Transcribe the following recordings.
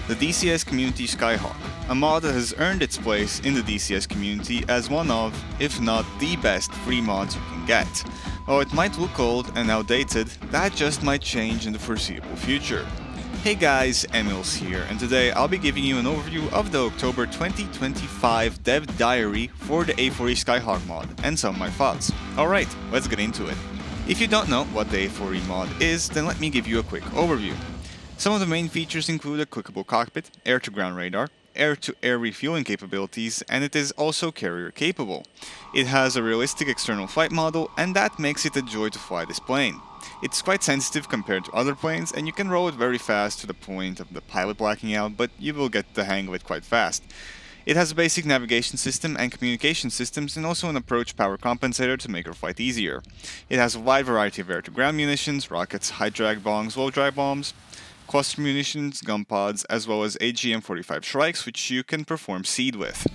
the DCS Community Skyhawk, a mod that has earned its place in the DCS community as one of, if not the best free mods you can get. While it might look old and outdated, that just might change in the foreseeable future. Hey guys, Emils here, and today I'll be giving you an overview of the October 2025 dev diary for the A-4E Skyhawk mod, and some of my thoughts. Alright, let's get into it. If you don't know what the A-4E mod is, then let me give you a quick overview. Some of the main features include a clickable cockpit, air-to-ground radar, air-to-air refueling capabilities, and it is also carrier capable. It has a realistic external flight model, and that makes it a joy to fly this plane. It's quite sensitive compared to other planes, and you can roll it very fast to the point of the pilot blacking out, but you will get the hang of it quite fast. It has a basic navigation system and communication systems, and also an approach power compensator to make your flight easier. It has a wide variety of air-to-ground munitions, rockets, high-drag bombs, low-drag bombs, cluster munitions, gun pods, as well as AGM-45 Shrikes, which you can perform seed with.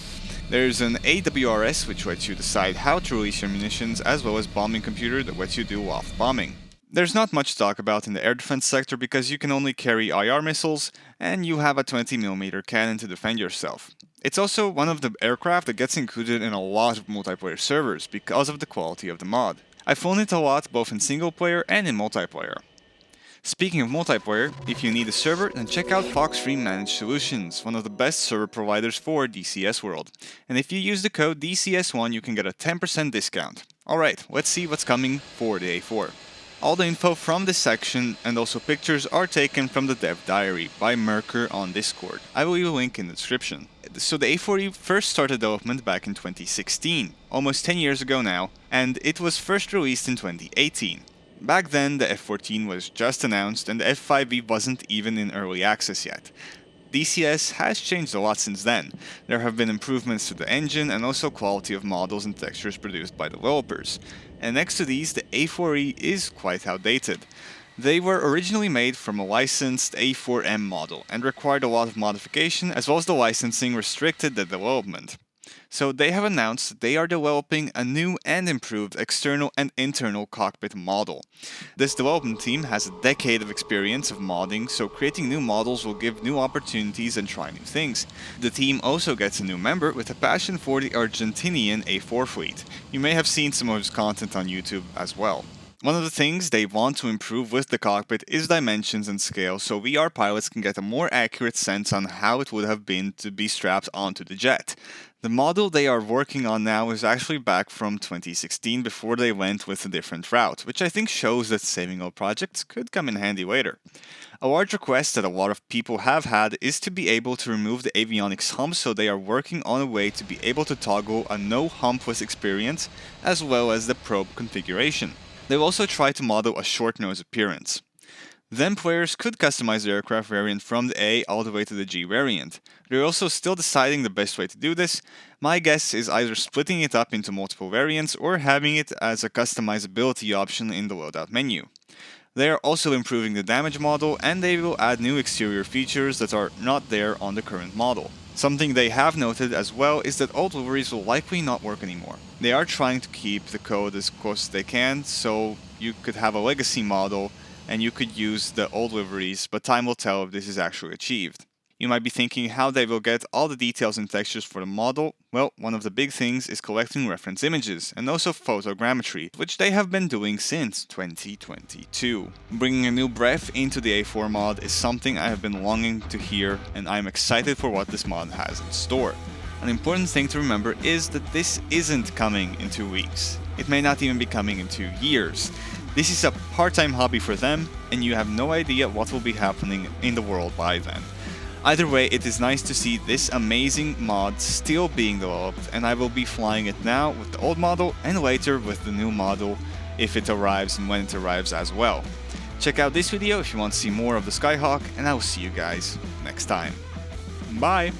There's an AWRS, which lets you decide how to release your munitions, as well as bombing computer that lets you do loft bombing. There's not much to talk about in the air defense sector because you can only carry IR missiles, and you have a 20mm cannon to defend yourself. It's also one of the aircraft that gets included in a lot of multiplayer servers because of the quality of the mod. I've flown it a lot both in single player and in multiplayer. Speaking of multiplayer, if you need a server, then check out Fox3 Managed Solutions, one of the best server providers for DCS World. And if you use the code DCS1, you can get a 10% discount. Alright, let's see what's coming for the A4. All the info from this section and also pictures are taken from the dev diary by Merker on Discord. I will leave a link in the description. So the A4E first started development back in 2016, almost 10 years ago now, and it was first released in 2018. Back then, the F-14 was just announced and the F-5E wasn't even in early access yet. DCS has changed a lot since then. There have been improvements to the engine and also quality of models and textures produced by developers. And next to these, the A4E is quite outdated. They were originally made from a licensed A4M model and required a lot of modification, as well as the licensing restricted the development. So they have announced that they are developing a new and improved external and internal cockpit model. This development team has a decade of experience of modding, so creating new models will give new opportunities and try new things. The team also gets a new member with a passion for the Argentinian A4 fleet. You may have seen some of his content on YouTube as well. One of the things they want to improve with the cockpit is dimensions and scale, so VR pilots can get a more accurate sense on how it would have been to be strapped onto the jet. The model they are working on now is actually back from 2016 before they went with a different route, which I think shows that saving old projects could come in handy later. A large request that a lot of people have had is to be able to remove the avionics hump, so they are working on a way to be able to toggle a no humpless experience as well as the probe configuration. They'll also try to model a short nose appearance. Then players could customize the aircraft variant from the A all the way to the G variant. They're also still deciding the best way to do this. My guess is either splitting it up into multiple variants or having it as a customizability option in the loadout menu. They are also improving the damage model, and they will add new exterior features that are not there on the current model. Something they have noted as well is that old liveries will likely not work anymore. They are trying to keep the code as close as they can, so you could have a legacy model and you could use the old liveries, but time will tell if this is actually achieved. You might be thinking how they will get all the details and textures for the model. Well, one of the big things is collecting reference images and also photogrammetry, which they have been doing since 2022. Bringing a new breath into the A4 mod is something I have been longing to hear, and I am excited for what this mod has in store. An important thing to remember is that this isn't coming in 2 weeks. It may not even be coming in 2 years. This is a part-time hobby for them, and you have no idea what will be happening in the world by then. Either way, it is nice to see this amazing mod still being developed, and I will be flying it now with the old model and later with the new model if it arrives and when it arrives as well. Check out this video if you want to see more of the Skyhawk, and I will see you guys next time. Bye!